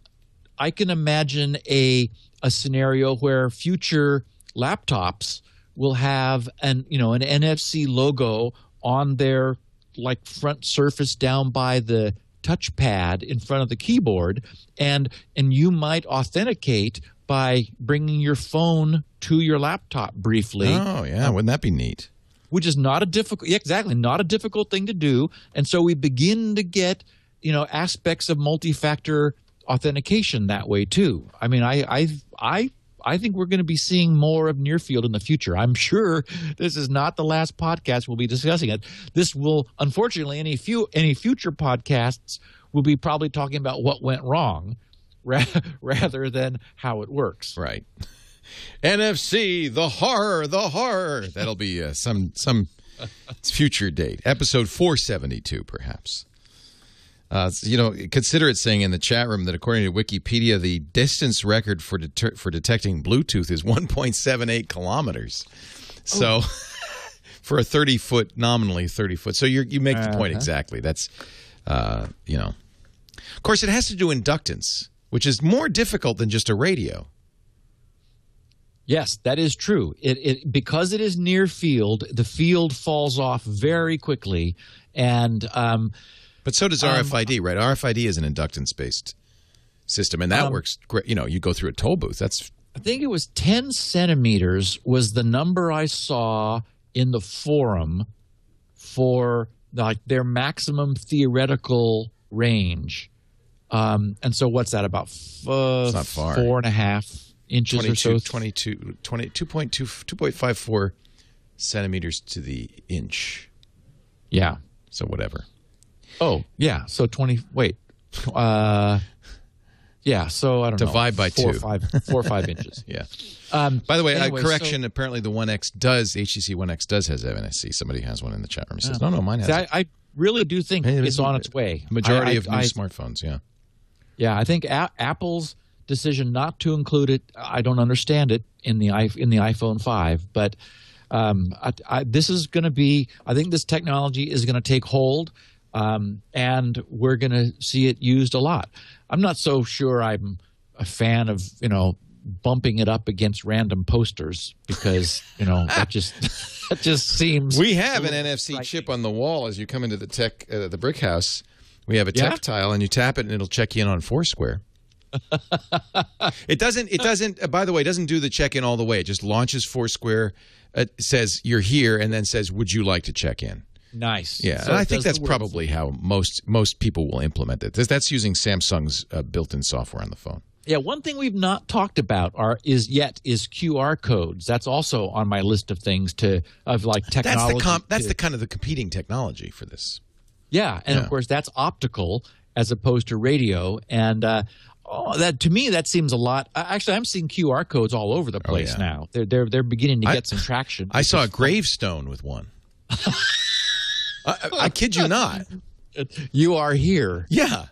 imagine a scenario where future laptops will have an NFC logo on their like front surface down by the touchpad in front of the keyboard, and you might authenticate by bringing your phone to your laptop briefly. Oh yeah, wouldn't that be neat? Which is not a difficult thing to do, and so we begin to get aspects of multi-factor authentication that way too. I mean, I think we're going to be seeing more of near field in the future. I'm sure this is not the last podcast we'll be discussing it. This will, unfortunately, any future podcasts will be probably talking about what went wrong rather than how it works. Right. NFC, the horror. That'll be some future date. Episode 472, perhaps. Consider it saying in the chat room that according to Wikipedia, the distance record for detecting Bluetooth is 1.78 kilometers. So for a 30-foot, nominally 30-foot. So you make the point exactly. That's, Of course, it has to do inductance, which is more difficult than just a radio. Yes, that is true. Because it is near field, the field falls off very quickly, and but so does RFID, right? RFID is an inductance-based system, and that works great. You go through a toll booth. I think it was 10 centimeters was the number I saw in the forum for their maximum theoretical range. And so what's that, about it's not far. 4.5 inches 22, or so? 2.54 centimeters to the inch. Yeah. So whatever. Oh, yeah. So 20 – wait. Yeah, so I don't know. Divide by 4 2. 4 or 5 inches. Yeah. By the way, anyway, correction, apparently the HTC One X does has NFC. Somebody has one in the chat room. He says, no, mine has it. I really do think it's on its way. Majority of new smartphones, yeah. Yeah, I think Apple's decision not to include it, I don't understand it in the iPhone 5, but this is going to be – I think this technology is going to take hold. And we're going to see it used a lot. I'm not so sure I'm a fan of, bumping it up against random posters because, that just seems. We have an NFC chip on the wall as you come into the brick house. We have a tech tile, and you tap it, and it'll check you in on Foursquare. It doesn't, by the way, it doesn't do the check-in all the way. It just launches Foursquare, says you're here, and then says, would you like to check in? Nice. Yeah, so and I think that's probably how most people will implement it. That's using Samsung's built-in software on the phone. Yeah, one thing we've not talked about is QR codes. That's also on my list of things of technology. That's the kind of the competing technology for this. Yeah, and of course that's optical as opposed to radio, and that to me that seems a lot. Actually, I'm seeing QR codes all over the place now. They're beginning to get some traction. I saw a gravestone with one. I kid you not. You are here. Yeah.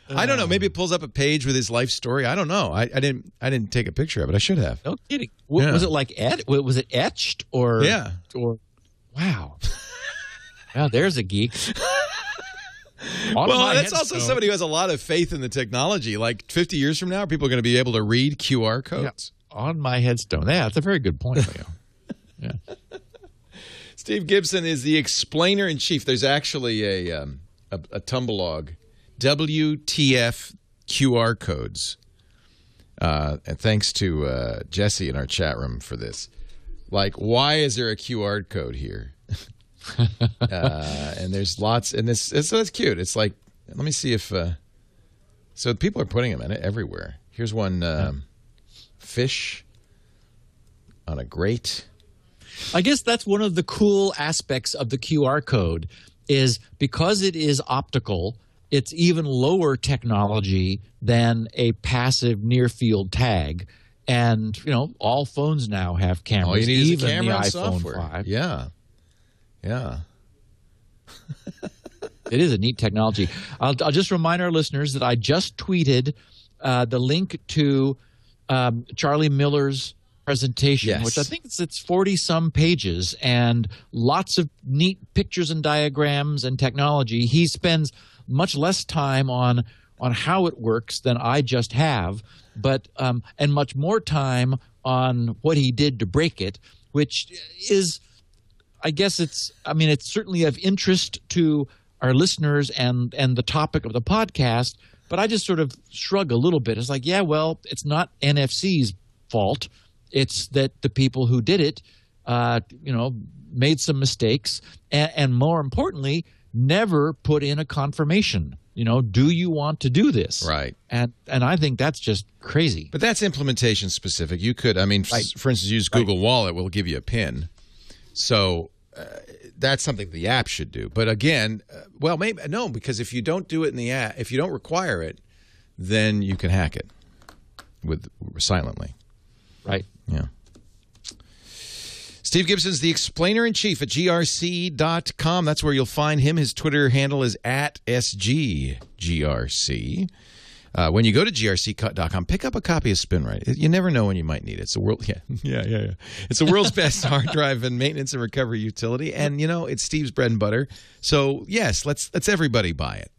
I don't know. Maybe it pulls up a page with his life story. I don't know. I didn't take a picture of it. I should have. No kidding. Was it was it etched or? Yeah. Or wow. Well, there's a geek. Well, that's also somebody who has a lot of faith in the technology. Like 50 years from now, people are going to be able to read QR codes. Yeah, on my headstone. Yeah, that's a very good point, Leo. Yeah. Steve Gibson is the explainer-in-chief. There's actually a tumblelog. WTF QR codes. And thanks to Jesse in our chat room for this. Like, why is there a QR code here? And there's lots, and so it's cute. It's like, let me see if, so people are putting them in it everywhere. Here's one, fish on a grate. I guess that's one of the cool aspects of the QR code is because it is optical, it's even lower technology than a passive near-field tag. And, all phones now have cameras. All you need even is a camera the and iPhone software. 5. Yeah. It is a neat technology. I'll just remind our listeners that I just tweeted the link to Charlie Miller's presentation, which I think it's 40-some pages and lots of neat pictures and diagrams and technology. He spends much less time on how it works than I just have, but and much more time on what he did to break it, which is, I guess it's certainly of interest to our listeners and the topic of the podcast, but I just sort of shrug a little bit. It's like, yeah, well, it's not NFC's fault. It's that the people who did it, made some mistakes and more importantly, never put in a confirmation. Do you want to do this? Right. And I think that's just crazy. But that's implementation specific. You could, for instance, use Google Wallet will give you a PIN. So that's something the app should do. But again, maybe no, because if you don't do it in the app, if you don't require it, then you can hack it silently. Right. Yeah. Steve Gibson's the explainer-in-chief at grc.com. That's where you'll find him. His Twitter handle is @SGGRC. When you go to grc.com, pick up a copy of Spinrite. You never know when you might need it. It's It's the world's best hard drive and maintenance and recovery utility, and it's Steve's bread and butter. So yes, let's everybody buy it.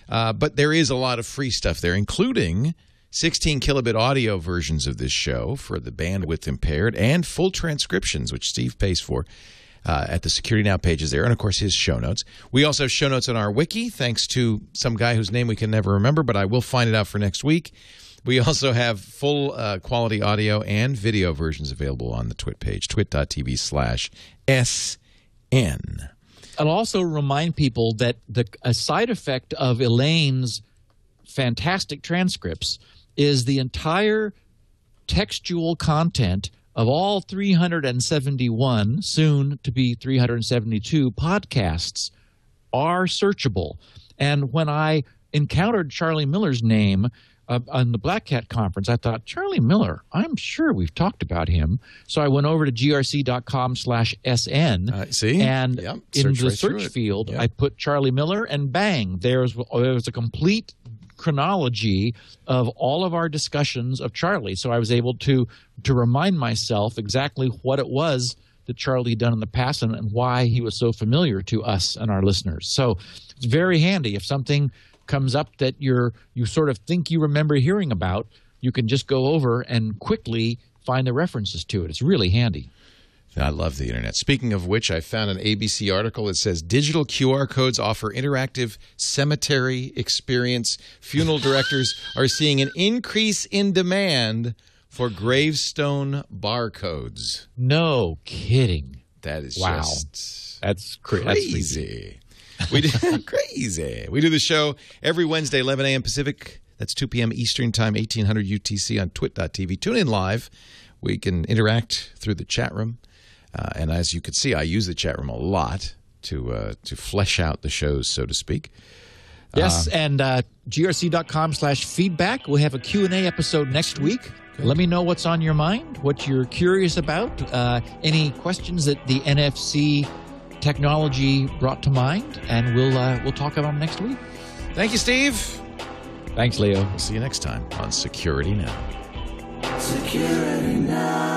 But there is a lot of free stuff there, including 16 kilobit audio versions of this show for the bandwidth impaired, and full transcriptions, which Steve pays for at the Security Now pages there, and of course his show notes. We also have show notes on our wiki, thanks to some guy whose name we can never remember, but I will find it out for next week. We also have full quality audio and video versions available on the TWiT page, twit.tv/SN. I'll also remind people that a side effect of Elaine's fantastic transcripts is the entire textual content of all 371, soon to be 372 podcasts are searchable. And when I encountered Charlie Miller's name on the Black Cat conference, I thought, Charlie Miller, I'm sure we've talked about him. So I went over to grc.com/SN. And in the search field, I put Charlie Miller, and bang, there was a complete chronology of all of our discussions of Charlie. So I was able to remind myself exactly what it was that Charlie had done in the past and why he was so familiar to us and our listeners. So it's very handy. If something comes up that you sort of think you remember hearing about, you can just go over and quickly find the references to it. It's really handy. I love the internet. Speaking of which, I found an ABC article that says digital QR codes offer interactive cemetery experience. Funeral directors are seeing an increase in demand for gravestone barcodes. No kidding. That is That's crazy. We do crazy. We do the show every Wednesday, 11 a.m. Pacific. That's 2 p.m. Eastern Time, 1800 UTC on twit.tv. Tune in live. We can interact through the chat room. And as you can see, I use the chat room a lot to flesh out the shows, so to speak. Yes, and grc.com/feedback. We'll have a Q&A episode next week. Good. Let me know what's on your mind, what you're curious about, any questions that the NFC technology brought to mind, and we'll talk about them next week. Thank you, Steve. Thanks, Leo. We'll see you next time on Security Now. Security Now.